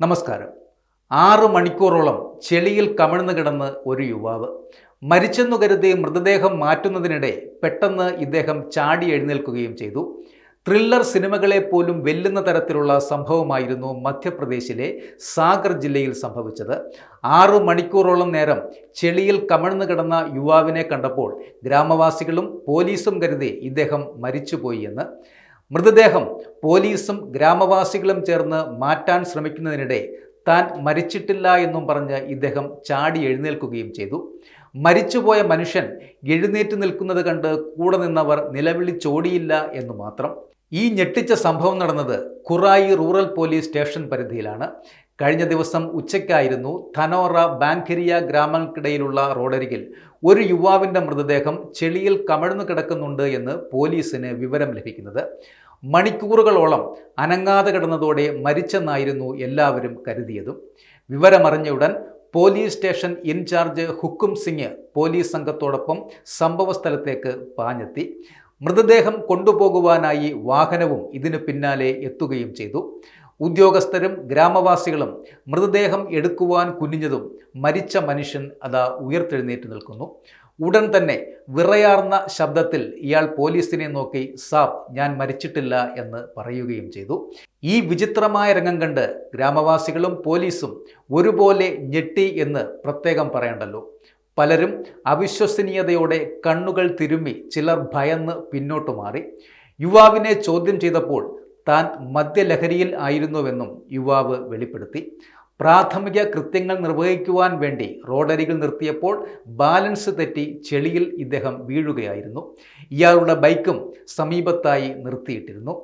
നമസ്കാരം. 6 മണിക്കൂറോളം ചെളിയിൽ കമിഴ്ന്നു കിടന്ന് ഒരു യുവാവ് മരിച്ചെന്നു കരുതി മൃതദേഹം മാറ്റുന്നതിനിടെ പെട്ടെന്ന് ഇദ്ദേഹം ചാടി എഴുന്നേൽക്കുകയും ചെയ്തു. ത്രില്ലർ സിനിമകളെ പോലും വെല്ലുന്ന തരത്തിലുള്ള സംഭവമായിരുന്നു മധ്യപ്രദേശിലെ സാഗർ ജില്ലയിൽ സംഭവിച്ചത്. 6 മണിക്കൂറോളം നേരം ചെളിയിൽ കമിഴ്ന്നു കിടന്ന യുവാവിനെ കണ്ടപ്പോൾ ഗ്രാമവാസികളും പോലീസും കരുതി ഇദ്ദേഹം മരിച്ചുപോയി എന്ന്. മൃതദേഹം പോലീസും ഗ്രാമവാസികളും ചേർന്ന് മാറ്റാൻ ശ്രമിക്കുന്നതിനിടെ താൻ മരിച്ചിട്ടില്ല എന്നും പറഞ്ഞ് ഇദ്ദേഹം ചാടി എഴുന്നേൽക്കുകയും ചെയ്തു. മരിച്ചുപോയ മനുഷ്യൻ എഴുന്നേറ്റ് നിൽക്കുന്നത് കണ്ട് കൂടെ നിന്നവർ നിലവിളിച്ചോടിയില്ല എന്നു മാത്രം. ഈ ഞെട്ടിച്ച സംഭവം നടന്നത് ഖുറായി റൂറൽ പോലീസ് സ്റ്റേഷൻ പരിധിയിലാണ്. കഴിഞ്ഞ ദിവസം ഉച്ചയ്ക്കായിരുന്നു ധനോറ ബാങ്കരിയ ഗ്രാമങ്ങൾക്കിടയിലുള്ള റോഡരികിൽ ഒരു യുവാവിൻ്റെ മൃതദേഹം ചെളിയിൽ കമിഴ്ന്നു കിടക്കുന്നുണ്ട് എന്ന് പോലീസിന് വിവരം ലഭിക്കുന്നത്. മണിക്കൂറുകളോളം അനങ്ങാതെ കിടന്നതോടെ മരിച്ചെന്നായിരുന്നു എല്ലാവരും കരുതിയതും. വിവരമറിഞ്ഞ ഉടൻ police station incharge Hukum Singh police സംഘത്തോടൊപ്പം സംഭവസ്ഥലത്തേക്ക് പാഞ്ഞെത്തി. മൃതദേഹം കൊണ്ടുപോകുവാനായി വാഹനവും ഇതിനു പിന്നാലെ എത്തുകയും ചെയ്തു. ഉദ്യോഗസ്ഥരും ഗ്രാമവാസികളും മൃതദേഹം എടുക്കുവാൻ കുനിഞ്ഞതും മരിച്ച മനുഷ്യൻ അതാ ഉയർത്തെഴുന്നേറ്റ് നിൽക്കുന്നു. ഉടൻ തന്നെ വിറയാർന്ന ശബ്ദത്തിൽ ഇയാൾ പോലീസിനെ നോക്കി സാബ് ഞാൻ മരിച്ചിട്ടില്ല എന്ന് പറയുകയും ചെയ്തു. ഈ വിചിത്രമായ രംഗം കണ്ട് ഗ്രാമവാസികളും പോലീസും ഒരുപോലെ ഞെട്ടി എന്ന് പ്രത്യേകം പറയണ്ടല്ലോ. പലരും അവിശ്വസനീയതയോടെ കണ്ണുകൾ തിരുമ്മി, ചിലർ ഭയന്ന് പിന്നോട്ടു മാറി. യുവാവിനെ ചോദ്യം ചെയ്തപ്പോൾ താൻ മദ്യലഹരിയിൽ ആയിരുന്നുവെന്നും യുവാവ് വെളിപ്പെടുത്തി. പ്രാഥമിക കൃത്യങ്ങൾ നിർവഹിക്കുവാൻ വേണ്ടി റോഡരികിൽ നിർത്തിയപ്പോൾ ബാലൻസ് തെറ്റി ചെളിയിൽ ഇദ്ദേഹം വീഴുകയായിരുന്നു. ഇയാളുടെ ബൈക്കും സമീപത്തായി നിർത്തിയിട്ടിരുന്നു.